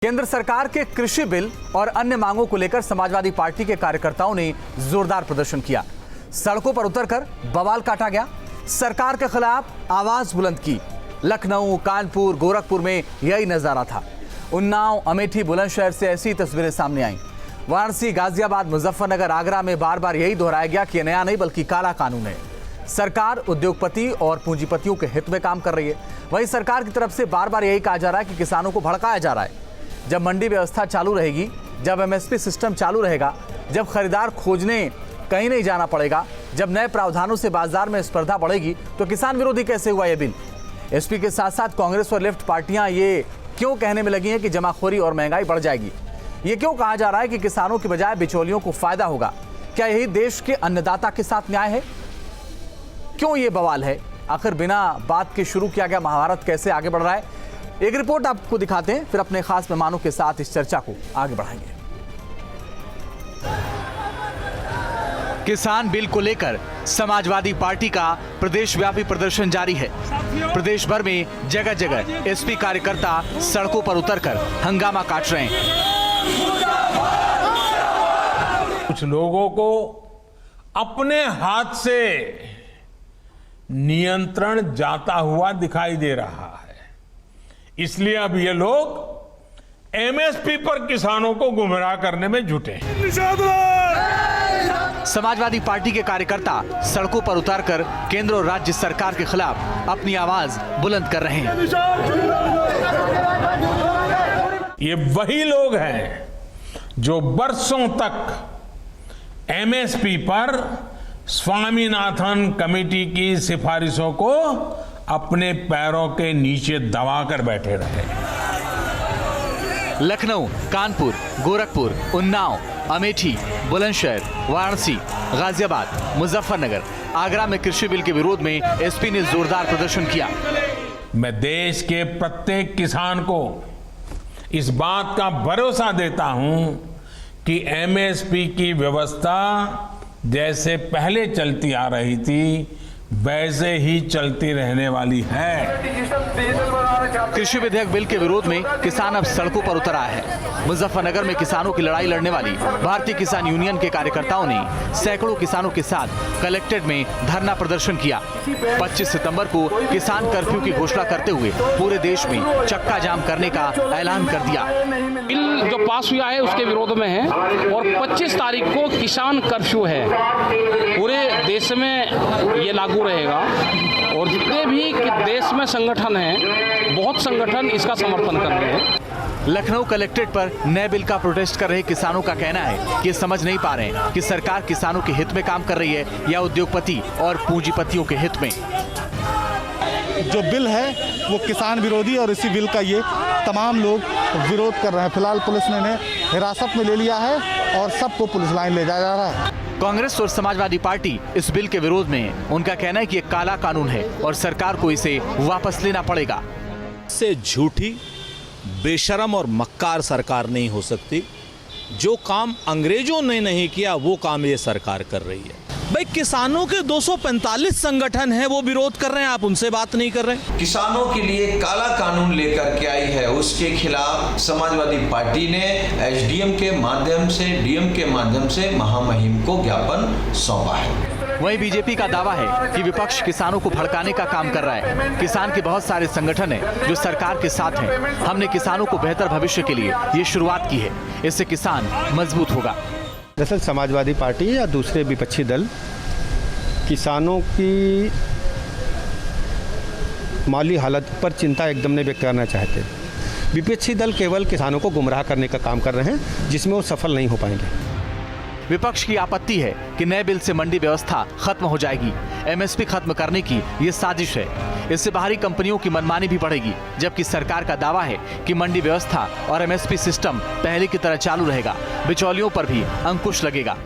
केंद्र सरकार के कृषि बिल और अन्य मांगों को लेकर समाजवादी पार्टी के कार्यकर्ताओं ने जोरदार प्रदर्शन किया। सड़कों पर उतरकर बवाल काटा गया, सरकार के खिलाफ आवाज बुलंद की। लखनऊ, कानपुर, गोरखपुर में यही नजारा था। उन्नाव, अमेठी, बुलंदशहर से ऐसी तस्वीरें सामने आईं। वाराणसी, गाजियाबाद, मुजफ्फरनगर, आगरा में बार बार यही दोहराया गया कि यह नया नहीं बल्कि काला कानून है। सरकार उद्योगपति और पूंजीपतियों के हित में काम कर रही है। वहीं सरकार की तरफ से बार बार यही कहा जा रहा है कि किसानों को भड़काया जा रहा है। जब मंडी व्यवस्था चालू रहेगी, जब एमएसपी सिस्टम चालू रहेगा, जब खरीदार खोजने कहीं नहीं जाना पड़ेगा, जब नए प्रावधानों से बाजार में स्पर्धा बढ़ेगी, तो किसान विरोधी कैसे हुआ यह बिल? एसपी के साथ साथ कांग्रेस और लेफ्ट पार्टियां ये क्यों कहने में लगी हैं कि जमाखोरी और महंगाई बढ़ जाएगी? ये क्यों कहा जा रहा है कि किसानों की बजाय बिचौलियों को फायदा होगा? क्या यही देश के अन्नदाता के साथ न्याय है? क्यों ये बवाल है? आखिर बिना बात के शुरू किया गया महाभारत कैसे आगे बढ़ रहा है? एक रिपोर्ट आपको दिखाते हैं, फिर अपने खास मेहमानों के साथ इस चर्चा को आगे बढ़ाएंगे। किसान बिल को लेकर समाजवादी पार्टी का प्रदेशव्यापी प्रदर्शन जारी है। प्रदेश भर में जगह जगह एसपी कार्यकर्ता सड़कों पर उतरकर हंगामा काट रहे हैं। कुछ लोगों को अपने हाथ से नियंत्रण जाता हुआ दिखाई दे रहा है, इसलिए अब ये लोग एमएसपी पर किसानों को गुमराह करने में जुटे हैं। समाजवादी पार्टी के कार्यकर्ता सड़कों पर उतरकर केंद्र और राज्य सरकार के खिलाफ अपनी आवाज बुलंद कर रहे हैं। ये वही लोग हैं जो बरसों तक एमएसपी पर स्वामीनाथन कमेटी की सिफारिशों को अपने पैरों के नीचे दबाकर बैठे रहे। लखनऊ, कानपुर, गोरखपुर, उन्नाव, अमेठी, बुलंदशहर, वाराणसी, गाजियाबाद, मुजफ्फरनगर, आगरा में कृषि बिल के विरोध में एसपी ने जोरदार प्रदर्शन किया। मैं देश के प्रत्येक किसान को इस बात का भरोसा देता हूं कि एमएसपी की व्यवस्था जैसे पहले चलती आ रही थी वैसे ही चलती रहने वाली है। कृषि विधेयक बिल के विरोध में किसान अब सड़कों पर उतर आए हैं। मुजफ्फरनगर में किसानों की लड़ाई लड़ने वाली भारतीय किसान यूनियन के कार्यकर्ताओं ने सैकड़ों किसानों के साथ कलेक्ट्रेट में धरना प्रदर्शन किया। 25 सितंबर को किसान कर्फ्यू की घोषणा करते हुए पूरे देश में चक्का जाम करने का ऐलान कर दिया। बिल जो पास हुआ है उसके विरोध में है और 25 तारीख को किसान कर्फ्यू है। पूरे देश में ये लागू रहेगा और जितने भी देश में संगठन हैं, बहुत संगठन इसका समर्थन कर रहे हैं। लखनऊ कलेक्ट्रेट पर नए बिल का प्रोटेस्ट कर रहे किसानों का कहना है कि समझ नहीं पा रहे हैं कि सरकार किसानों के हित में काम कर रही है या उद्योगपति और पूंजीपतियों के हित में। जो बिल है वो किसान विरोधी और इसी बिल का ये तमाम लोग विरोध कर रहे हैं। फिलहाल पुलिस ने इन्हें हिरासत में ले लिया है और सबको पुलिस लाइन ले जाया जा रहा है। कांग्रेस और समाजवादी पार्टी इस बिल के विरोध में है। उनका कहना है कि ये काला कानून है और सरकार को इसे वापस लेना पड़ेगा। से झूठी, बेशरम और मक्कार सरकार नहीं हो सकती। जो काम अंग्रेजों ने नहीं किया वो काम ये सरकार कर रही है। भाई किसानों के 245 संगठन हैं, वो विरोध कर रहे हैं, आप उनसे बात नहीं कर रहे। किसानों के लिए काला कानून लेकर के आई है, उसके खिलाफ समाजवादी पार्टी ने एसडीएम के माध्यम से, डीएम के माध्यम से महामहिम को ज्ञापन सौंपा है। वहीं बीजेपी का दावा है कि विपक्ष किसानों को भड़काने का काम कर रहा है। किसान के बहुत सारे संगठन हैं जो सरकार के साथ हैं। हमने किसानों को बेहतर भविष्य के लिए ये शुरुआत की है, इससे किसान मजबूत होगा। दरअसल समाजवादी पार्टी या दूसरे विपक्षी दल किसानों की माली हालत पर चिंता एकदम नहीं व्यक्त करना चाहते। विपक्षी दल केवल किसानों को गुमराह करने का काम कर रहे हैं, जिसमें वो सफल नहीं हो पाएंगे। विपक्ष की आपत्ति है कि नए बिल से मंडी व्यवस्था खत्म हो जाएगी। एमएसपी खत्म करने की ये साजिश है। इससे बाहरी कंपनियों की मनमानी भी बढ़ेगी, जबकि सरकार का दावा है कि मंडी व्यवस्था और एमएसपी सिस्टम पहले की तरह चालू रहेगा। बिचौलियों पर भी अंकुश लगेगा।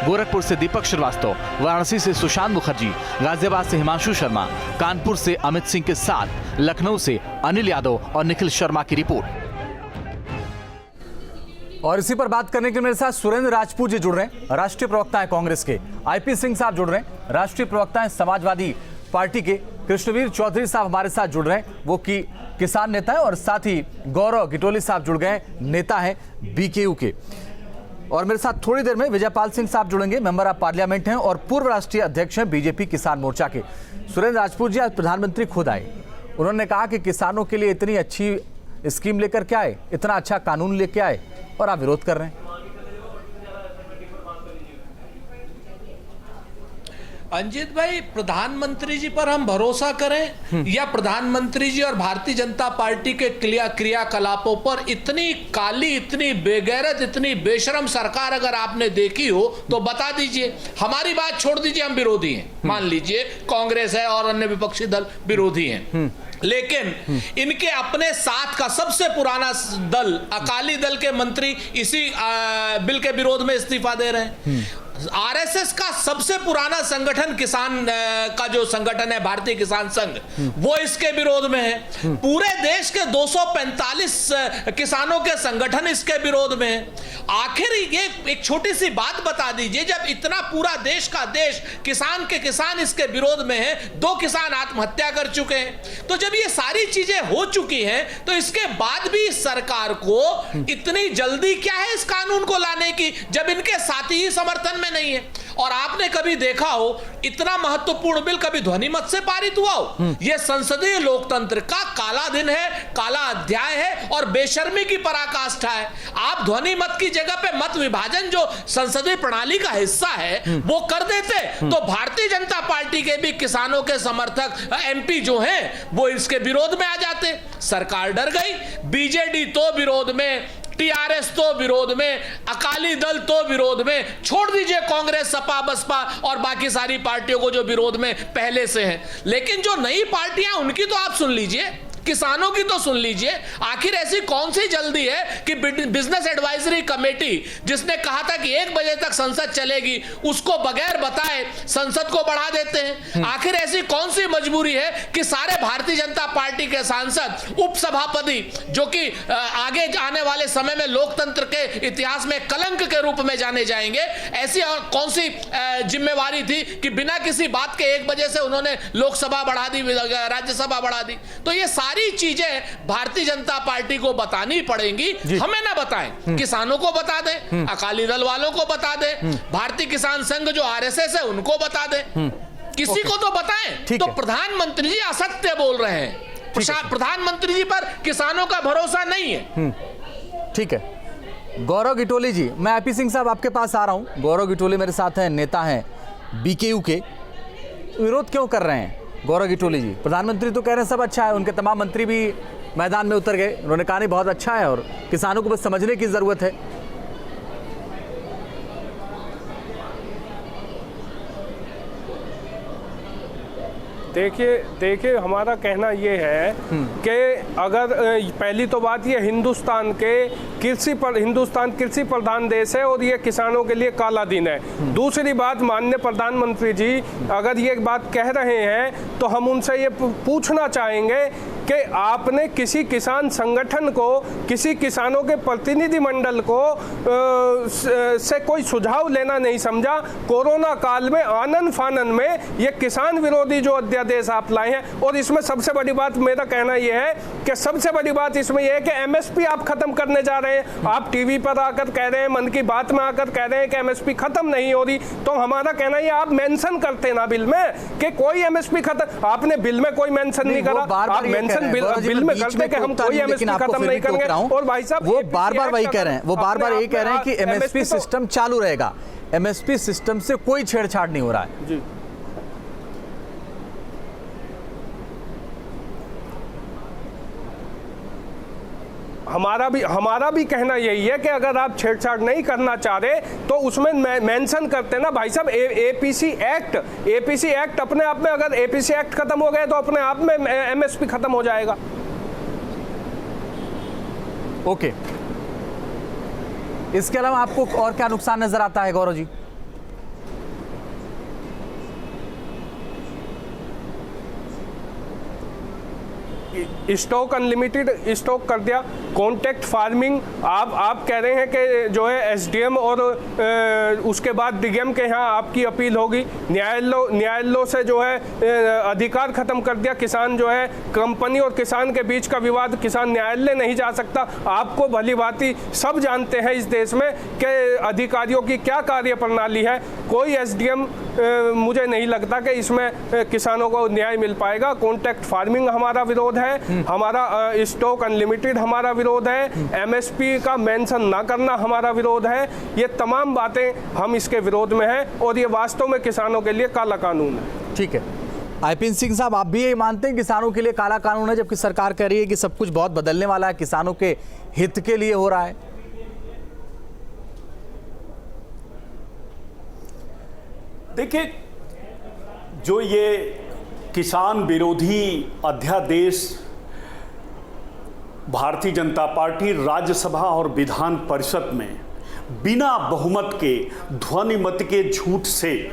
गोरखपुर से दीपक श्रीवास्तव, वाराणसी से सुशांत मुखर्जी, गाजियाबाद से हिमांशु शर्मा, कानपुर से अमित सिंह के साथ लखनऊ से अनिल यादव और निखिल शर्मा की रिपोर्ट। और इसी पर बात करने के लिए मेरे साथ सुरेंद्र राजपूत जी जुड़ रहे हैं, राष्ट्रीय प्रवक्ता है कांग्रेस के। आईपी सिंह साहब जुड़ रहे हैं, राष्ट्रीय प्रवक्ता है समाजवादी पार्टी के। कृष्णवीर चौधरी साहब हमारे साथ जुड़ रहे हैं, वो कि किसान नेता हैं और साथ ही गौरव गिटोली साहब जुड़ गए, नेता हैं बीकेयू के। और मेरे साथ थोड़ी देर में विजयपाल सिंह साहब जुड़ेंगे, मेंबर ऑफ पार्लियामेंट हैं और पूर्व राष्ट्रीय अध्यक्ष हैं बीजेपी किसान मोर्चा के। सुरेंद्र राजपूत जी, आज प्रधानमंत्री खुद आए, उन्होंने कहा कि किसानों के लिए इतनी अच्छी स्कीम लेकर के आए, इतना अच्छा कानून लेके आए और आप विरोध कर रहे हैं। अंजित भाई, प्रधानमंत्री जी पर हम भरोसा करें या प्रधानमंत्री जी और भारतीय जनता पार्टी के क्रियाकलापों पर? इतनी काली, इतनी बेगैरत, इतनी बेशरम सरकार अगर आपने देखी हो तो बता दीजिए। हमारी बात छोड़ दीजिए, हम विरोधी हैं, मान लीजिए कांग्रेस है और अन्य विपक्षी दल विरोधी हैं, लेकिन इनके अपने साथ का सबसे पुराना दल अकाली दल के मंत्री इसी बिल के विरोध में इस्तीफा दे रहे हैं। आरएसएस का सबसे पुराना संगठन किसान का जो संगठन है भारतीय किसान संघ, वो इसके विरोध में है। पूरे देश के 245 किसानों के संगठन इसके विरोध में है। आखिर ये एक छोटी सी बात बता दीजिए, जब इतना पूरा देश का देश किसान के किसान इसके विरोध में है, 2 किसान आत्महत्या कर चुके हैं, तो जब ये सारी चीजें हो चुकी हैं तो इसके बाद भी इस सरकार को इतनी जल्दी क्या है इस कानून को लाने की, जब इनके साथी ही समर्थन में नहीं है? और आपने कभी देखा हो इतना महत्वपूर्ण बिल कभी ध्वनि मत से पारित हुआ हो? यह संसदीय लोकतंत्र का काला दिन है, काला अध्याय है और बेशर्मी की पराकाष्ठा है। आप ध्वनि मत की जगह पे मत विभाजन जो संसदीय प्रणाली का हिस्सा है वो कर देते तो भारतीय जनता पार्टी के भी किसानों के समर्थक एमपी जो हैं वो इसके विरोध में आ जाते। सरकार डर गई, बीजेडी तो विरोध में, टीआरएस तो विरोध में, अकाली दल तो विरोध में, छोड़ दीजिए कांग्रेस, सपा, बसपा और बाकी सारी पार्टियों को जो विरोध में पहले से हैं। लेकिन जो नई पार्टियां उनकी तो आप सुन लीजिए, किसानों की तो सुन लीजिए। आखिर ऐसी कौन सी जल्दी है कि बिजनेस एडवाइजरी कमेटी जिसने कहा था कि 1 बजे तक संसद चलेगी, उसको बगैर बताए संसद को बढ़ा देते हैं? आखिर ऐसी कौन सी मजबूरी है कि सारे भारतीय जनता पार्टी के सांसद, उपसभापति जो कि आगे आने वाले समय में लोकतंत्र के इतिहास में कलंक के रूप में जाने जाएंगे, ऐसी कौन सी जिम्मेवारी थी कि बिना किसी बात के 1 बजे से उन्होंने लोकसभा बढ़ा दी, राज्यसभा बढ़ा दी? तो ये सारी चीजें भारतीय जनता पार्टी को बतानी पड़ेंगी। हमें ना बताएं, किसानों को बता दें, अकाली दल वालों को बता दें, भारतीय किसान संघ जो आरएसएस है उनको बता दें, किसी को तो बताएं। तो प्रधानमंत्री जी असत्य बोल रहे हैं, प्रधानमंत्री जी पर किसानों का भरोसा नहीं है। ठीक है, गौरव गिटोली जी, मैं आईपी सिंह साहब आपके पास आ रहा हूं। गौरव गिटोली मेरे साथ हैं, नेता हैं बीकेयू के। विरोध क्यों कर रहे हैं गौरव गिटोली जी? प्रधानमंत्री तो कह रहे हैं सब अच्छा है, उनके तमाम मंत्री भी मैदान में उतर गए, उन्होंने कहा नहीं बहुत अच्छा है और किसानों को बस समझने की जरूरत है। देखिए हमारा कहना ये है कि अगर पहली तो बात ये हिंदुस्तान कृषि प्रधान देश है और ये किसानों के लिए काला दिन है। दूसरी बात, माननीय प्रधानमंत्री जी अगर ये बात कह रहे हैं तो हम उनसे ये पूछना चाहेंगे कि आपने किसी किसान संगठन को, किसी किसानों के प्रतिनिधि मंडल को से कोई सुझाव लेना नहीं समझा? कोरोना काल में आनन फानन में ये किसान विरोधी जो अध्यादेश आप लाए हैं, और इसमें सबसे बड़ी बात मेरा कहना यह है कि सबसे बड़ी बात इसमें यह है कि एमएसपी आप खत्म करने जा रहे हैं। आप टीवी पर आकर कह रहे हैं, मन की बात में आकर कह रहे हैं कि एमएसपी खत्म नहीं हो रही, तो हमारा कहना यह आप मेंशन करते ना बिल में कि कोई एमएसपी खत्म। आपने बिल में कोई मेंशन नहीं करा, आप मेंशन बिल में करते कि हम कोई एमएसपी खत्म नहीं करेंगे। और भाई साहब वो बार-बार वही कह रहे हैं, वो बार-बार यही कह रहे हैं कि एमएसपी सिस्टम चालू रहेगा, एमएसपी सिस्टम से कोई छेड़छाड़ नहीं हो रहा है। जी हमारा भी कहना यही है कि अगर आप छेड़छाड़ नहीं करना चाह रहे तो उसमें मेंशन करते ना भाई साहब। एपीसी एक्ट अपने आप में, अगर एपीसी एक्ट खत्म हो गए तो अपने आप में एमएसपी खत्म हो जाएगा। ओके, इसके अलावा आपको और क्या नुकसान नजर आता है Gaurav ji? Stock unlimited stock कर दिया। कॉन्ट्रैक्ट फार्मिंग आप कह रहे हैं कि जो है एसडीएम और उसके बाद डीएम के यहाँ आपकी अपील होगी। न्यायालयों से जो है अधिकार खत्म कर दिया। किसान जो है कंपनी और किसान के बीच का विवाद किसान न्यायालय नहीं जा सकता। आपको भली भांति सब जानते हैं इस देश में कि अधिकारियों की क्या कार्य प्रणाली है। कोई एसडीएम मुझे नहीं लगता कि इसमें किसानों को न्याय मिल पाएगा। कॉन्ट्रैक्ट फार्मिंग हमारा विरोध है, हमारा स्टॉक अनलिमिटेड हमारा विरोध है, एमएसपी का मेंशन ना करना हमारा विरोध है। ये तमाम बातें हम इसके विरोध में हैं और ये वास्तव में किसानों के लिए काला कानून है। ठीक है, आईपीएन सिंह साहब, आप भी ये मानते हैं किसानों के लिए काला कानून है, जबकि सरकार कह रही है कि सब कुछ बहुत बदलने वाला है, किसानों के हित के लिए हो रहा है? देखिए, जो ये किसान विरोधी अध्यादेश भारतीय जनता पार्टी राज्यसभा और विधान परिषद में बिना बहुमत के ध्वनिमत के झूठ से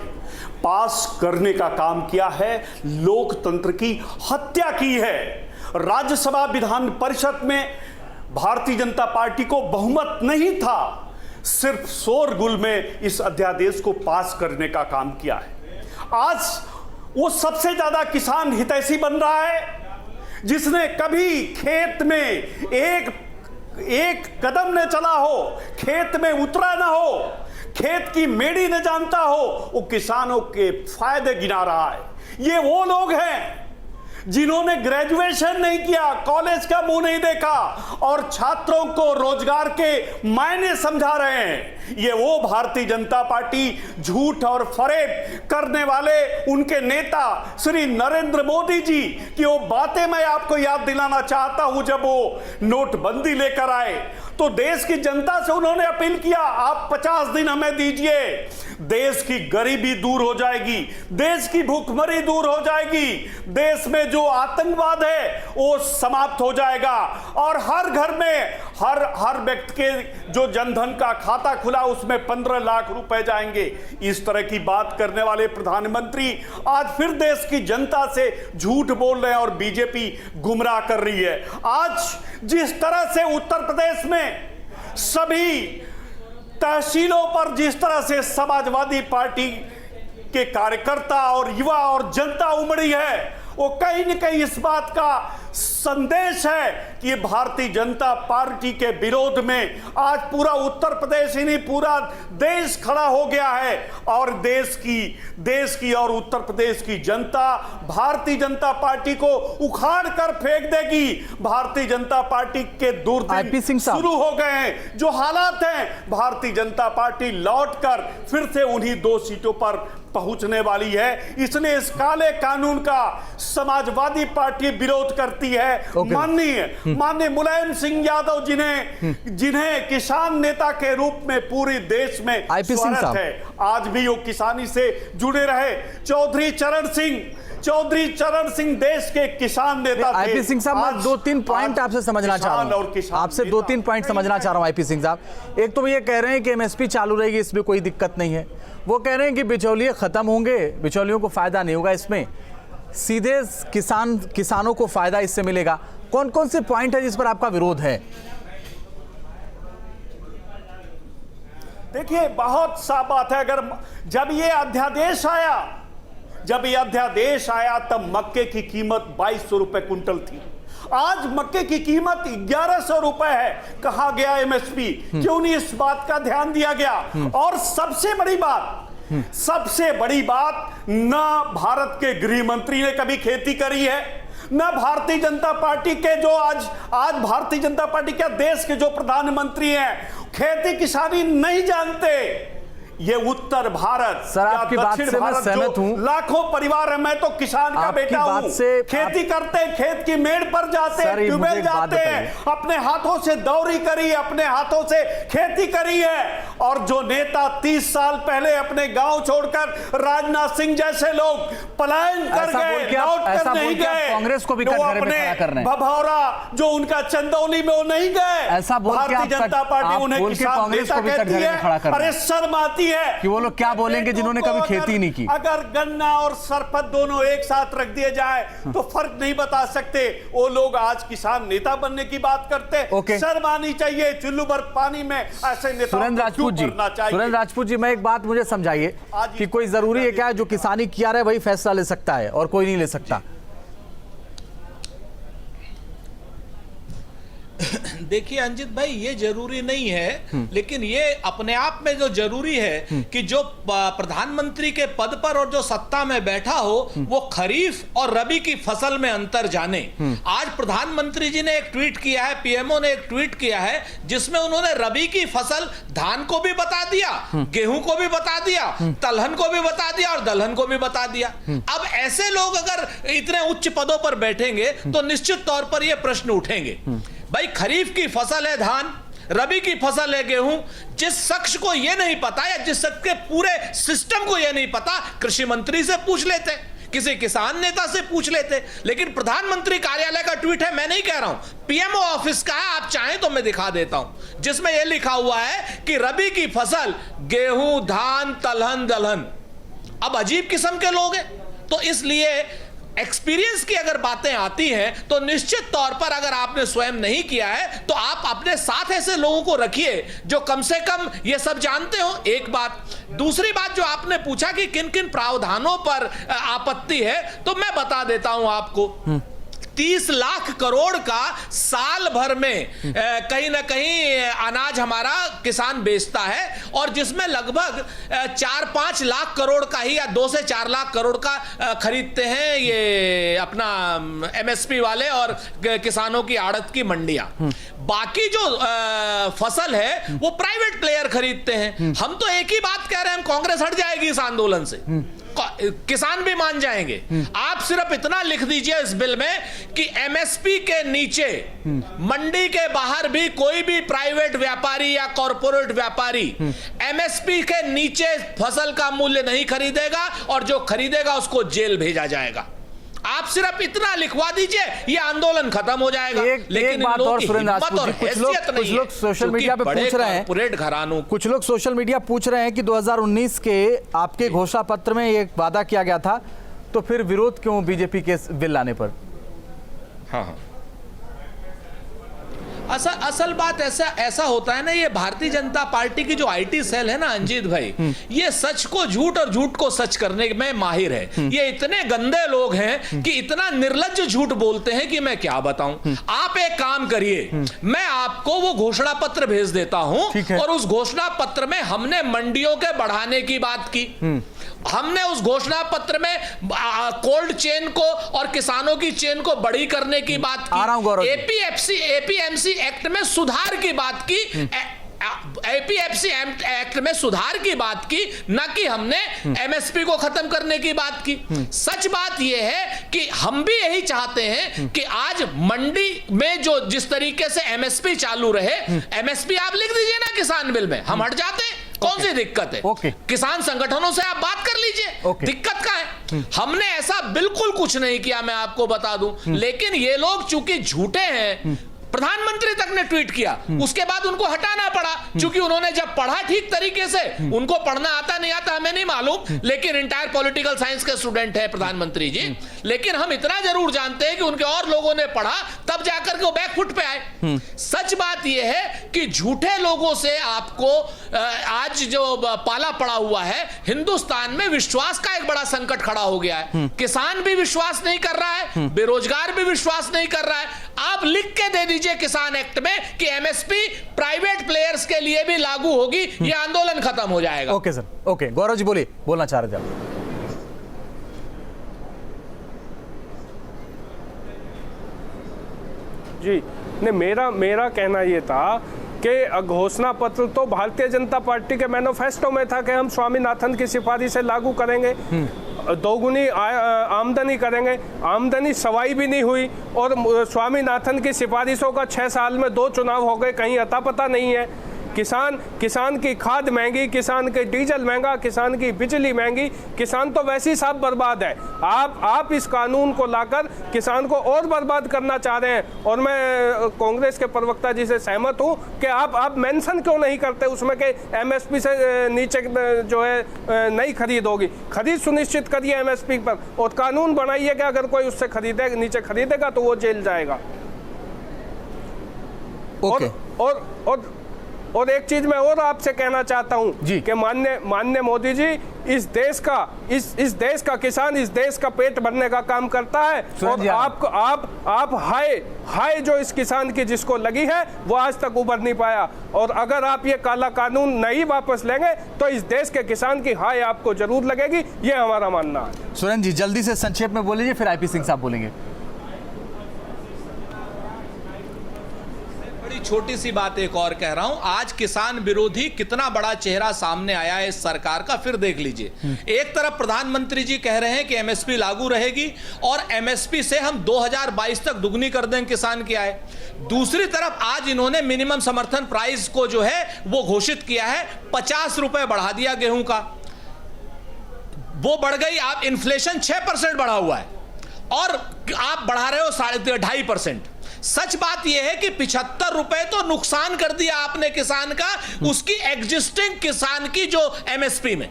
पास करने का काम किया है, लोकतंत्र की हत्या की है। राज्यसभा विधान परिषद में भारतीय जनता पार्टी को बहुमत नहीं था, सिर्फ शोरगुल में इस अध्यादेश को पास करने का काम किया है। आज वो सबसे ज्यादा किसान हितैषी बन रहा है जिसने कभी खेत में एक कदम न चला हो, खेत में उतरा ना हो, खेत की मेड़ी न जानता हो, वो किसानों के फायदे गिना रहा है। ये वो लोग हैं जिन्होंने ग्रेजुएशन नहीं किया, कॉलेज का मुंह नहीं देखा और छात्रों को रोजगार के मायने समझा रहे हैं। ये वो भारतीय जनता पार्टी झूठ और फरेब करने वाले उनके नेता श्री नरेंद्र मोदी जी की वो बातें मैं आपको याद दिलाना चाहता हूं। जब वो नोटबंदी लेकर आए तो देश की जनता से उन्होंने अपील किया, आप 50 दिन हमें दीजिए, देश की गरीबी दूर हो जाएगी, देश की भूखमरी दूर हो जाएगी, देश में जो आतंकवाद है वो समाप्त हो जाएगा और हर घर में हर व्यक्ति के जो जनधन का खाता खुला उसमें 15 लाख रुपए जाएंगे। इस तरह की बात करने वाले प्रधानमंत्री आज फिर देश की जनता से झूठ बोल रहे हैं और बीजेपी गुमराह कर रही है। आज जिस तरह से उत्तर प्रदेश में सभी तहसीलों पर जिस तरह से समाजवादी पार्टी के कार्यकर्ता और युवा और जनता उमड़ी है, वो कहीं न कहीं इस बात का संदेश है कि भारतीय जनता पार्टी के विरोध में आज पूरा उत्तर प्रदेश ही नहीं पूरा देश खड़ा हो गया है और देश की और उत्तर प्रदेश की जनता भारतीय जनता पार्टी को उखाड़ कर फेंक देगी। भारतीय जनता पार्टी के दुर्दिन शुरू हो गए हैं। जो हालात हैं, भारतीय जनता पार्टी लौटकर फिर से उन्हीं 2 सीटों पर पहुंचने वाली है। इसलिए इस काले कानून का समाजवादी पार्टी विरोध करती है। माननीय मुलायम सिंह यादव जिन्हें किसान नेता के रूप में पूरे देश में स्वागत है, आज भी वो किसानी से जुड़े रहे। चौधरी चरण सिंह देश के किसान नेता थे। आईपी सिंह साहब, मैं 2-3 पॉइंट आपसे समझना चाह रहा हूं, आपसे 2-3 पॉइंट समझना चाह रहा हूं आईपी सिंह साहब। एक तो ये कह रहे हैं कि एमएसपी चालू रहेगी, इसमें कोई दिक्कत नहीं है। वो कह रहे हैं कि बिचौलिए खत्म होंगे, बिचौलियों को फायदा नहीं होगा, इसमें सीधे किसानों को फायदा इससे मिलेगा। कौन कौन से पॉइंट है जिस पर आपका विरोध है? देखिए, बहुत साफ बात है। अगर जब ये अध्यादेश आया तब मक्के की कीमत 2200 रुपए कुंटल थी। आज मक्के की कीमत 1100 रुपए है। कहा गया एमएसपी? क्यों नहीं इस बात का ध्यान दिया गया? और सबसे बड़ी बात, ना भारत के गृह मंत्री ने कभी खेती करी है, ना भारतीय जनता पार्टी के जो आज भारतीय जनता पार्टी के देश के जो प्रधानमंत्री हैं खेती किसानी नहीं जानते। ये उत्तर भारत सर, आपकी बात से मैं सहमत हूं। लाखों परिवार है, मैं तो किसान का बेटा हूं। खेती करते हैं, खेत की मेड़ पर जाते हैं, ट्यूबवेल जाते हैं, अपने हाथों से दौरी करी, अपने हाथों से खेती करी है। और जो नेता 30 साल पहले अपने गांव छोड़कर राजनाथ सिंह जैसे लोग पलायन कर गए, लौट कर नहीं गए, कांग्रेस को भी भभौरा जो उनका चंदौली में वो नहीं गए। भारतीय जनता पार्टी उन्हें किसान नेता कहती है। अरे शर्म आती आती है कि वो लोग क्या बोलेंगे जिन्होंने कभी खेती नहीं की। अगर गन्ना और सरपत दोनों एक साथ रख दिए जाए तो फर्क नहीं बता सकते। वो लोग आज किसान नेता बनने की बात करते। शर्म आनी चाहिए। चुल्लू भर पानी में ऐसे नेता। सुरेंद्र राजपूत जी, मैं एक बात मुझे समझाइए कि कोई जरूरी है क्या जो किसानी किया रहे वही फैसला ले सकता है और कोई नहीं ले सकता? देखिए अंजित भाई, ये जरूरी नहीं है, लेकिन ये अपने आप में जो जरूरी है कि जो प्रधानमंत्री के पद पर और जो सत्ता में बैठा हो वो खरीफ और रबी की फसल में अंतर जाने। आज प्रधानमंत्री जी ने एक ट्वीट किया है, पीएमओ ने एक ट्वीट किया है जिसमें उन्होंने रबी की फसल धान को भी बता दिया, गेहूं को भी बता दिया, तलहन को भी बता दिया और दलहन को भी बता दिया। अब ऐसे लोग अगर इतने उच्च पदों पर बैठेंगे तो निश्चित तौर पर यह प्रश्न उठेंगे, भाई खरीफ की फसल है धान, रबी की फसल है गेहूं। जिस शख्स को यह नहीं पता या जिस शख्स के पूरे सिस्टम को यह नहीं पता, कृषि मंत्री से पूछ लेते, किसी किसान नेता से पूछ लेते। लेकिन प्रधानमंत्री कार्यालय का ट्वीट है, मैं नहीं कह रहा हूं, पीएमओ ऑफिस का है, आप चाहें तो मैं दिखा देता हूं, जिसमें यह लिखा हुआ है कि रबी की फसल गेहूं, धान, तलहन, दलहन। अब अजीब किस्म के लोग हैं, तो इसलिए एक्सपीरियंस की अगर बातें आती हैं तो निश्चित तौर पर अगर आपने स्वयं नहीं किया है तो आप अपने साथ ऐसे लोगों को रखिए जो कम से कम ये सब जानते हो। एक बात। दूसरी बात जो आपने पूछा कि किन किन प्रावधानों पर आपत्ति है, तो मैं बता देता हूं आपको। 30 लाख करोड़ का साल भर में कहीं ना कहीं अनाज हमारा किसान बेचता है और जिसमें लगभग 4-5 लाख करोड़ का ही या 2 से 4 लाख करोड़ का खरीदते हैं ये अपना एमएसपी वाले और किसानों की आड़त की मंडियां। बाकी जो फसल है वो प्राइवेट प्लेयर खरीदते हैं। हम तो एक ही बात कह रहे हैं, हम कांग्रेस हट जाएगी इस आंदोलन से, किसान भी मान जाएंगे। आप सिर्फ इतना लिख दीजिए इस बिल में कि एमएसपी के नीचे मंडी के बाहर भी कोई भी प्राइवेट व्यापारी या कॉरपोरेट व्यापारी एमएसपी के नीचे फसल का मूल्य नहीं खरीदेगा और जो खरीदेगा उसको जेल भेजा जाएगा। आप सिर्फ इतना लिखवा दीजिए, ये आंदोलन खत्म हो जाएगा। लेकिन बात और सुरेंद्र राजपूत जी, कुछ लोग सोशल मीडिया पे पूछ रहे हैं, कुछ लोग सोशल मीडिया पूछ रहे हैं कि 2019 के आपके घोषणा पत्र में ये वादा किया गया था, तो फिर विरोध क्यों बीजेपी के बिल लाने पर? हाँ, असल बात ऐसा होता है ना, ये भारतीय जनता पार्टी की जो आईटी सेल है ना अंजीत भाई, ये सच को झूठ और झूठ को सच करने में माहिर है। ये इतने गंदे लोग हैं कि इतना निर्लज्ज झूठ बोलते हैं कि मैं क्या बताऊं। आप एक काम करिए, मैं आपको वो घोषणा पत्र भेज देता हूं और उस घोषणा पत्र में हमने मंडियों के बढ़ाने की बात की, हमने उस घोषणा पत्र में कोल्ड चेन को और किसानों की चेन को बड़ी करने की बात की, एपीएमसी एक्ट में सुधार की बात की, एपीएमसी एक्ट में सुधार की बात की, न कि हमने एमएसपी को खत्म करने की बात की। सच बात यह है कि हम भी यही चाहते हैं कि आज मंडी में जो जिस तरीके से एमएसपी चालू रहे, एमएसपी आप लिख दीजिए ना किसान बिल में, हम हट जाते हैं। कौन सी दिक्कत है? किसान संगठनों से आप बात कर लीजिए, दिक्कत क्या है? हमने ऐसा बिल्कुल कुछ नहीं किया, मैं आपको बता दूं। लेकिन ये लोग चूंकि झूठे हैं, प्रधानमंत्री तक ने ट्वीट किया, उसके बाद उनको हटाना पड़ा, क्योंकि उन्होंने जब पढ़ा ठीक तरीके से, उनको पढ़ना आता नहीं आता हमें नहीं मालूम, लेकिन इंटायर पॉलिटिकल साइंस के स्टूडेंट है प्रधानमंत्री जी। लेकिन हम इतना जरूर जानते हैं कि उनके और लोगों ने पढ़ा, तब जाकर के वो बैकफुट पे आए। सच बात यह है कि झूठे लोगों से आपको आज जो पाला पड़ा हुआ है, हिंदुस्तान में विश्वास का एक बड़ा संकट खड़ा हो गया है। किसान भी विश्वास नहीं कर रहा है, बेरोजगार भी विश्वास नहीं कर रहा है। आप लिख के दे दीजिए किसान एक्ट में कि एमएसपी प्राइवेट प्लेयर्स के लिए भी लागू होगी, ये आंदोलन खत्म हो जाएगा। Okay sir, okay. Gaurav ji बोलिए, बोलना चाह रहे थे आप। जी नहीं, मेरा कहना ये था कि घोषणा पत्र तो भारतीय जनता पार्टी के मैनिफेस्टो में था कि हम स्वामीनाथन की सिफारिश से लागू करेंगे, दोगुनी आमदनी करेंगे। आमदनी सवाई भी नहीं हुई और स्वामीनाथन की सिफारिशों का 6 साल में 2 चुनाव हो गए, कहीं अता पता नहीं है। किसान की खाद महंगी, किसान के डीजल महंगा, किसान की बिजली महंगी, किसान तो वैसे ही सब बर्बाद है। आप इस कानून को लाकर किसान को और बर्बाद करना चाह रहे हैं। और मैं कांग्रेस के प्रवक्ता जी से सहमत हूं कि आप मेंशन क्यों नहीं करते उसमें कि एमएसपी से नीचे जो है नहीं खरीद होगी। खरीद सुनिश्चित करिए एमएसपी पर और कानून बनाइए कि अगर कोई उससे नीचे खरीदेगा तो वो जेल जाएगा। ओके। और एक चीज मैं और आपसे कहना चाहता हूं कि माननीय मोदी जी, इस देश का किसान इस देश का पेट भरने का काम करता है और आप हाय जो इस किसान की जिसको लगी है वो आज तक उभर नहीं पाया। और अगर आप ये काला कानून नहीं वापस लेंगे तो इस देश के किसान की हाय आपको जरूर लगेगी, ये हमारा मानना है। सुरेंद्र जी जल्दी से संक्षेप में बोलिए, फिर आईपी सिंह साहब बोलेंगे। छोटी सी बात एक और कह रहा हूं, आज किसान विरोधी कितना बड़ा चेहरा सामने आया है इस सरकार का, फिर देख लीजिए। एक तरफ प्रधानमंत्री जी कह रहे हैं कि एमएसपी लागू रहेगी और एमएसपी से हम 2022 तक दुगनी कर देंगे किसान की आय। दूसरी तरफ आज इन्होंने मिनिमम समर्थन प्राइस को जो है वो घोषित किया है, 50 रुपए बढ़ा दिया गेहूं का, वो बढ़ गई। आप इन्फ्लेशन 6% बढ़ा हुआ है और आप बढ़ा रहे हो 2.5%। सच बात यह है कि 75 रुपए तो नुकसान कर दिया आपने किसान का, उसकी एग्जिस्टिंग किसान की जो एमएसपी में।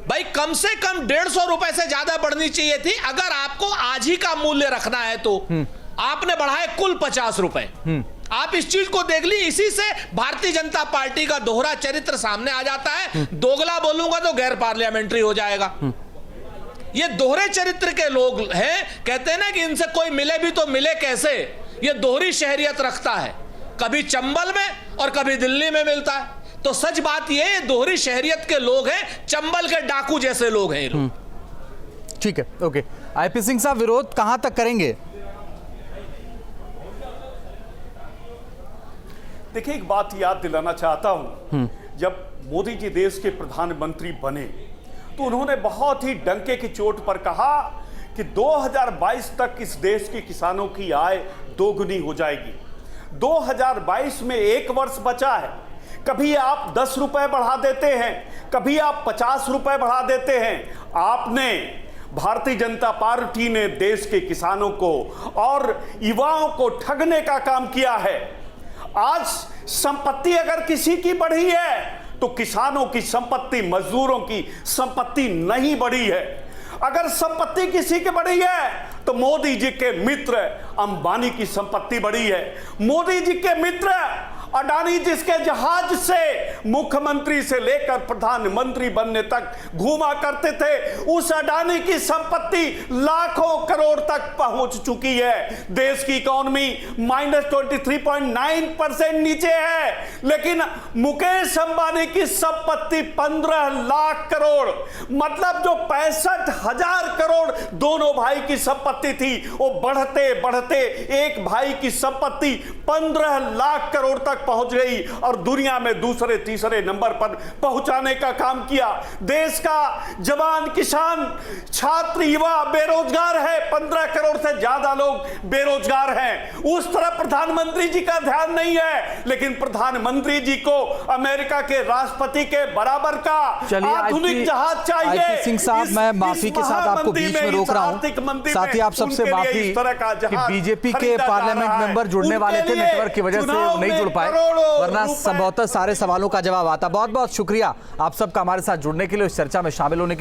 भाई कम से कम 150 रुपए से ज्यादा बढ़नी चाहिए थी। अगर आपको आज ही का मूल्य रखना है तो आपने बढ़ाए कुल 50 रुपए। आप इस चीज को देख ली, इसी से भारतीय जनता पार्टी का दोहरा चरित्र सामने आ जाता है। दोगला बोलूंगा तो गैर पार्लियामेंट्री हो जाएगा। ये दोहरे चरित्र के लोग हैं, कहते हैं ना कि इनसे कोई मिले भी तो मिले कैसे। ये दोहरी शहरियत रखता है, कभी चंबल में और कभी दिल्ली में मिलता है। तो सच बात ये दोहरी शहरियत के लोग हैं, चंबल के डाकू जैसे लोग हैं ये लोग। ठीक है, ओके। आईपी सिंह साहब विरोध कहां तक करेंगे? देखिए, एक बात याद दिलाना चाहता हूं, जब मोदी जी देश के प्रधानमंत्री बने तो उन्होंने बहुत ही डंके की चोट पर कहा कि 2022 तक इस देश के किसानों की आय दोगुनी हो जाएगी। 2022 में एक वर्ष बचा है, कभी आप 10 रुपए बढ़ा देते हैं, कभी आप 50 रुपए बढ़ा देते हैं। आपने, भारतीय जनता पार्टी ने देश के किसानों को और युवाओं को ठगने का काम किया है। आज संपत्ति अगर किसी की बढ़ी है तो किसानों की संपत्ति, मजदूरों की संपत्ति नहीं बढ़ी है। अगर संपत्ति किसी की बढ़ी है तो मोदी जी के मित्र अंबानी की संपत्ति बढ़ी है। मोदी जी के मित्र अडानी, जिसके जहाज से मुख्यमंत्री से लेकर प्रधानमंत्री बनने तक घूमा करते थे, उस अडानी की संपत्ति लाखों करोड़ तक पहुंच चुकी है। देश की इकोनॉमी -23.9% नीचे है, लेकिन मुकेश अंबानी की संपत्ति 15 लाख करोड़, मतलब जो 65,000 करोड़ दोनों भाई की संपत्ति थी, वो बढ़ते बढ़ते एक भाई की संपत्ति 15 लाख करोड़ तक पहुंच गई और दुनिया में दूसरे तीसरे नंबर पर पहुंचाने का काम किया। देश का जवान, किसान, छात्र, युवा बेरोजगार है, 15 करोड़ से ज्यादा लोग बेरोजगार हैं। उस तरफ प्रधानमंत्री जी का ध्यान नहीं है, लेकिन प्रधानमंत्री जी को अमेरिका के राष्ट्रपति के बराबर का आधुनिक जहाज चाहिए। आईपी सिंह साहब, मैं माफी के साथ आपको बीच में रोक रहा हूं। साथ ही आप सबसे माफी कि बीजेपी के पार्लियामेंट मेंबर जुड़ने वाले थे, नेटवर्क की वजह से नहीं जुड़ पाए, वरना संभवतः सारे सवालों का जवाब आता। बहुत बहुत शुक्रिया आप सबका हमारे साथ जुड़ने के लिए, इस चर्चा में शामिल होने के लिए।